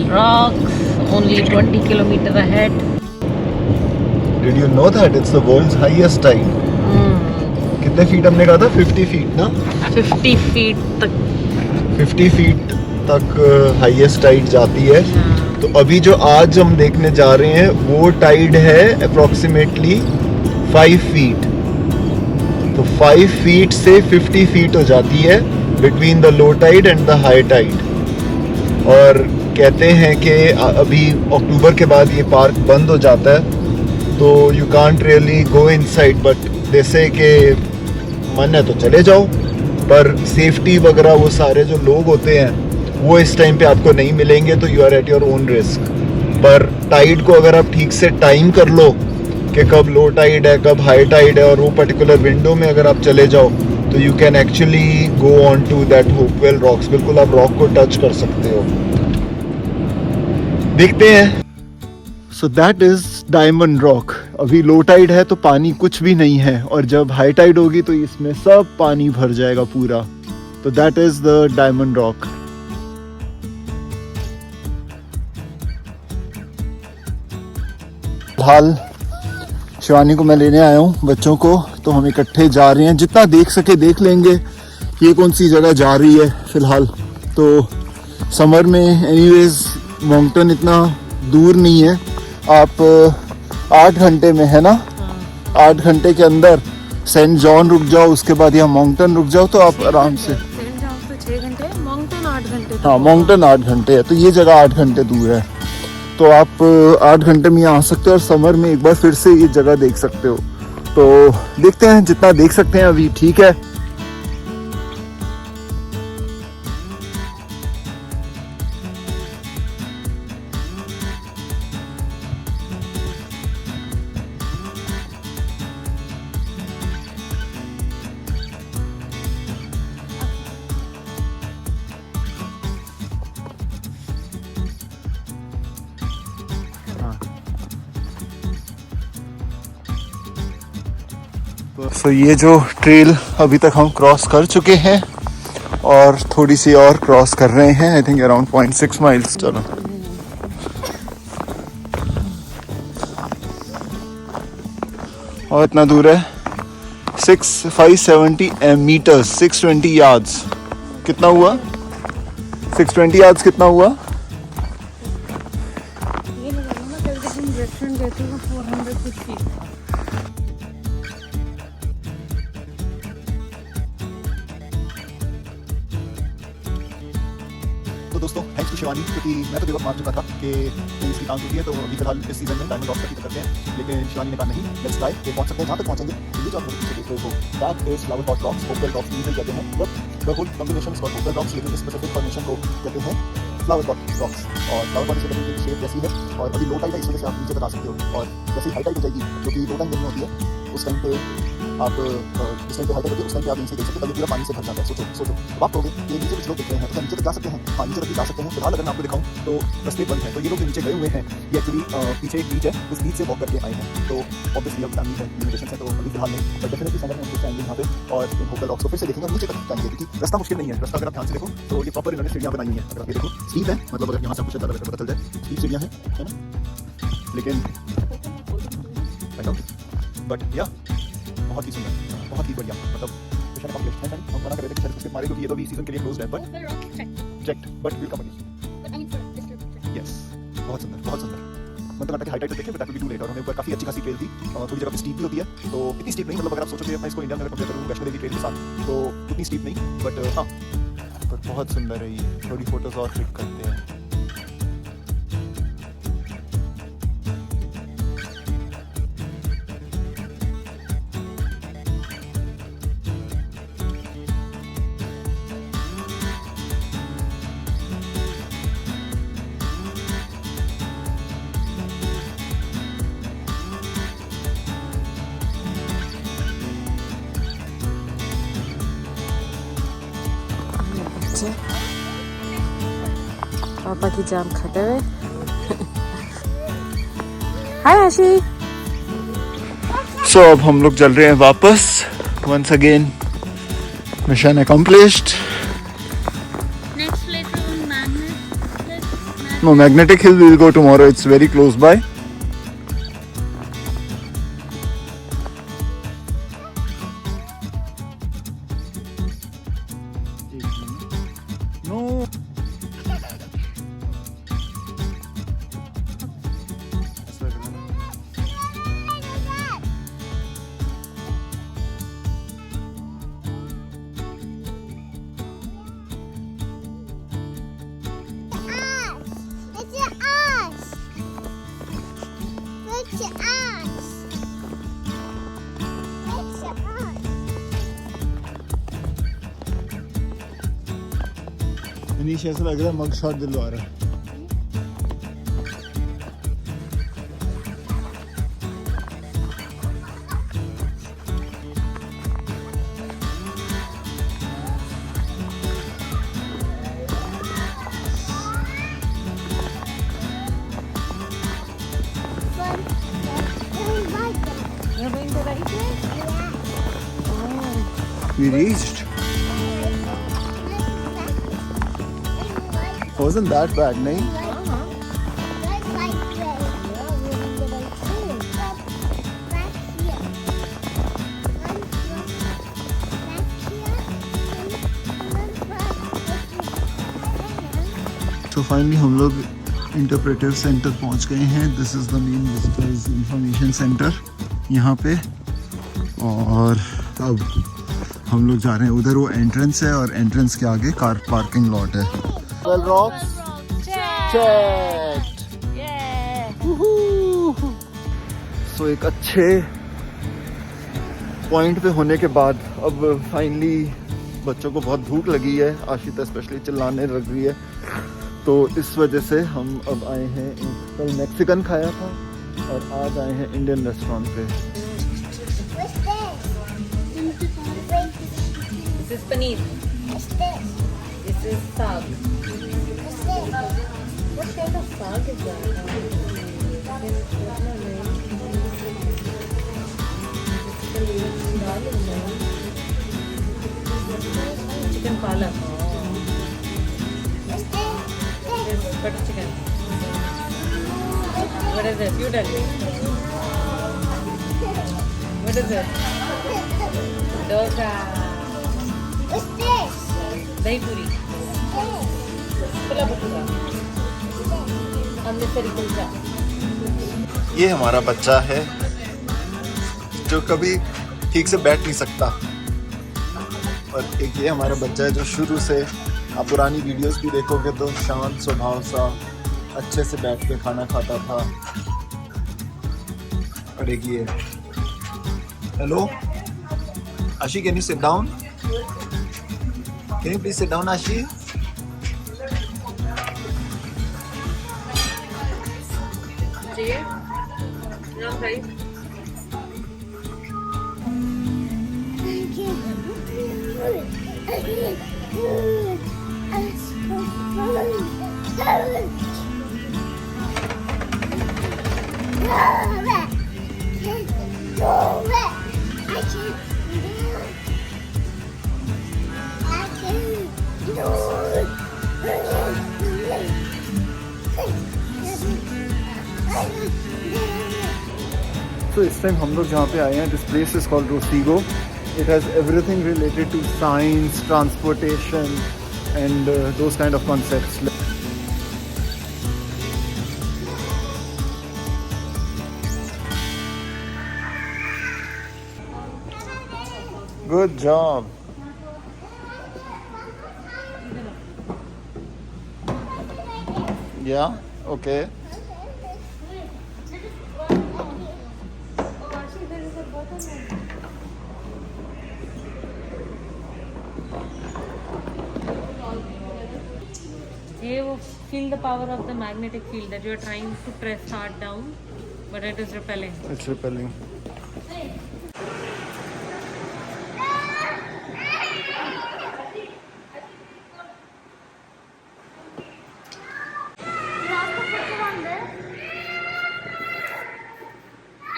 rocks, only 20 kilometer ahead. Did you know that it's the world's highest tide? कितने feet हमने कहा था? 50 feet ना? 50 feet तक 50 फीट तक हाईएस्ट टाइड जाती है। तो अभी जो आज हम देखने जा रहे हैं वो टाइड है अप्रोक्सीमेटली 5 फीट। तो 5 फीट से 50 फीट हो जाती है between the low tide and the high tide. और कहते हैं कि अभी अक्टूबर के बाद ये पार्क बंद हो जाता है, तो you can't really go inside, but जैसे कि मन है तो चले जाओ, पर सेफ्टी वगैरह वो सारे जो लोग होते हैं वो इस टाइम पे आपको नहीं मिलेंगे, तो you are at your own risk. पर टाइड को अगर आप ठीक से टाइम कर लो कि कब लो टाइड है कब हाई टाइड है, और वो पर्टिकुलर विंडो में अगर आप चले जाओ तो you can actually go on to that Hopewell Rocks. बिल्कुल आप रॉक को टच कर सकते हो। देखते हैं। So that is diamond rock. अभी लो टाइड है तो पानी कुछ भी नहीं है, और जब हाई टाइड होगी तो इसमें सब पानी भर जाएगा पूरा। तो that is the diamond rock. फिलहाल शिवानी को मैं लेने आया हूँ, बच्चों को, तो हम इकट्ठे जा रहे हैं। जितना देख सके देख लेंगे ये कौन सी जगह जा रही है फिलहाल। तो समर में एनीवेज माउंटेन इतना दूर नहीं है, आप 8 घंटे में है ना, 8 घंटे के अंदर सेंट जॉन रुक जाओ, उसके बाद यहाँ माउंटेन रुक जाओ, तो आप आराम से। सेंट जॉन से 6 घंटे, माउंटेन 8 घंटे। हाँ, माउंटेन 8 घंटे है, तो ये जगह 8 घंटे दूर है। तो आप 8 घंटे में यहाँ आ सकते हो, और समर में एक बार फिर से ये जगह देख सकते हो। तो देखते हैं, जितना देख सकते हैं अभी ठीक है। तो ये जो ट्रेल अभी तक हम क्रॉस कर चुके हैं, और थोड़ी सी और क्रॉस कर रहे हैं, आई थिंक अराउंड 0.6 माइल्स। चलो, और इतना दूर है 570 मीटर्स, 620 यार्ड्स। कितना हुआ? 620 यार्ड्स कितना हुआ? ये लगा ना, कल जब हम रेस्टोरेंट गए थे वो 450। तो दोस्तों, थैंक्स टू शिवानी, क्योंकि मैं तो दिवस मार चुका था कि इसकी काम होती है, तो अभी फिलहाल इस सीजन में डायमंड रॉक करते हैं। लेकिन शिवानी ने कहा नहीं, लेट्स ट्राई, ये पहुंच सकते हैं, जहाँ तक पहुंचेंगे। ये जो आप मुझे पीछे देख रहे हो, that is Flower Pot Rocks, Hopewell Rocks भी कहते हैं, but the whole combination is called Hopewell Rocks. लेकिन इस स्पेसिफिक फॉर्मेशन को कहते हैं फ्लावर पॉट रॉक्स। और फ्लावर पॉट की शेप जैसी है, और अभी लो टाइड है, इस वजह से आप नीचे तक आ सकते हो। और जैसे हाई टाइड हो जाएगी, जो कि लो टाइड में होती है, उस टाइम पे आप जिस टाइम पे हाई टाइड होती है उस टाइम पे आप नीचे देख सकते हो, तब पूरा पानी से भर जाता है। सोचो अब आप कहोगे ये नीचे कुछ लोग दिख रहे हैं, तो क्या नीचे तक जा सकते हैं? हाँ, नीचे तक भी जा सकते हैं। फिलहाल अगर मैं आपको दिखाऊं तो रास्ते बंद है। तो ये लोग नीचे गए हुए हैं, ये एक्चुअली पीछे एक बीच है, उस बीच से वॉक करके आए हैं। तो ऑब्वियसली अब फैमिली है, लिमिटेशन है, तो अभी फिलहाल नहीं, बट डेफिनेटली समर में हम जाएंगे यहाँ पे, और होपवेल रॉक्स को फिर से देखेंगे, नीचे तक जाएंगे, क्योंकि रास्ता मुश्किल नहीं है। रास्ता अगर आप ध्यान से देखो तो ये प्रॉपर इन्होंने सीढ़ियाँ बनाई हुई हैं। अगर आप ये देखो, स्टीप है, मतलब अगर यहाँ से कुछ ज़्यादा पता चल जाए, स्टीप सीढ़ियाँ हैं, है ना, लेकिन बट या बहुत ही सुंदर, बहुत ही बढ़िया। मतलब हम मना कर रहे थे कि शायद उसके मारे, क्योंकि ये तो भी सीजन के लिए क्लोज्ड है, but checked, but will come again. Yes, बहुत सुंदर, बहुत सुंदर। मतलब लगता है हाई टाइड देखें, but that will be too late. और हमें ऊपर काफी अच्छी खासी ट्रेल थी, थोड़ी जगह पे स्टीप भी होती है, तो इतनी स्टीप नहीं, मतलब अगर आप सोचो कि मैं इसको इंडिया में कंपेयर करूँ वैष्णो देवी ट्रेल के साथ, तो इतनी स्टीप नहीं, बट हाँ, पर बहुत सुंदर है ये। थोड़ी फोटोज और क्लिक करते हैं। पापा की जान खटे हुए। हाय आशी। सो अब हम लोग चल रहे हैं वापस। Once again mission accomplished. No, Magnetic Hill we will go tomorrow. It's very close by. No. Manish ऐसा लग रहा है मग शॉट दिलवा रहा है. You're going to right place? We reached. Wasn't that bad, nahi? तो फाइनली हम लोग इंटरप्रेटिव सेंटर पहुंच गए हैं. This is the main visitors information centre यहाँ पे. और अब हम लोग जा रहे हैं उधर. वो एंट्रेंस है और एंट्रेंस के आगे कार पार्किंग लॉट है. 12 rocks checked. So एक अच्छे पॉइंट पे होने के बाद अब फाइनली बच्चों को बहुत भूख लगी है. आशिता स्पेशली चिल्लाने लग रही है. तो इस वजह से हम अब आए हैं. कल मैक्सिकन खाया था और आज आए हैं इंडियन रेस्टोरेंट पे. This is paneer. This is saag. What kind of saag is that? Chicken palak. This is butter chicken. What is this? You tell me. What is this? Dosa. Dahi puri. Chola bhatura. Amritsari kulcha. ये हमारा बच्चा है जो कभी ठीक से बैठ नहीं सकता. और एक ये हमारा बच्चा है जो शुरू से, आप पुरानी वीडियोस भी देखोगे तो शांत स्वभाव सा अच्छे से बैठ के खाना खाता था. और एक ये, हेलो आशी, can you sit down? Can you please sit down आशी? चाहिए? नाम राइस. तो इस टाइम हम लोग जहाँ पे आए हैं, दिस प्लेस इज कॉल्ड रोसीगो. It has everything related to science, transportation and those kind of concepts. Good job. या ओके. ये वो feel the power of the magnetic field that you are trying to press hard down, but it is repelling. It's repelling.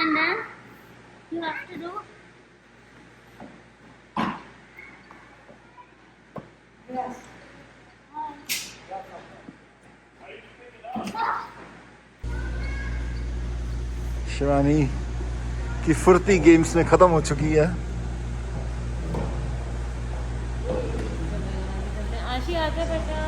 And then you have to do Shivani की फुर्ती games में ख़त्म हो चुकी है। आशी आते बेटा।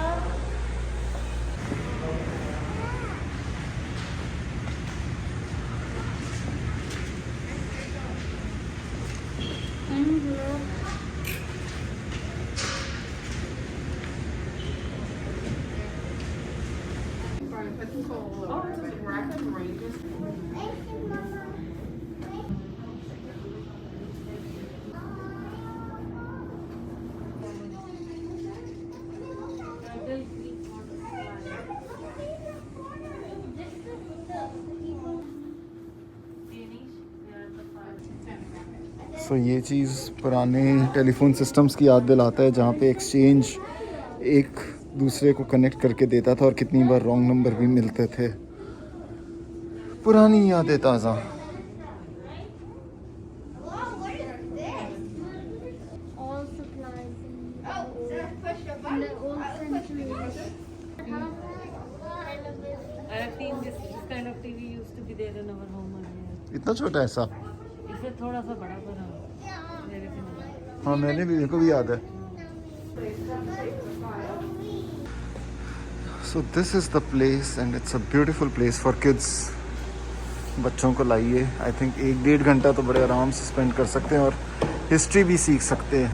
सो ये चीज़ पुराने टेलीफोन सिस्टम्स की याद दिलाता है, जहाँ पे एक्सचेंज एक दूसरे को कनेक्ट करके देता था और कितनी बार रॉन्ग नंबर भी मिलते थे। पुरानी यादें ताज़ा। All supplies in the old centuries. I have seen this kind of TV used to be there in our home earlier. इतना छोटा ऐसा? इससे थोड़ा सा बड़ा पर मेरे से नहीं। हाँ मैंने भी, मेरे को भी याद है। So this is the place and it's a beautiful place for kids. बच्चों को लाइए, आई थिंक 1-1.5 घंटा तो बड़े आराम से स्पेंड कर सकते हैं और हिस्ट्री भी सीख सकते हैं।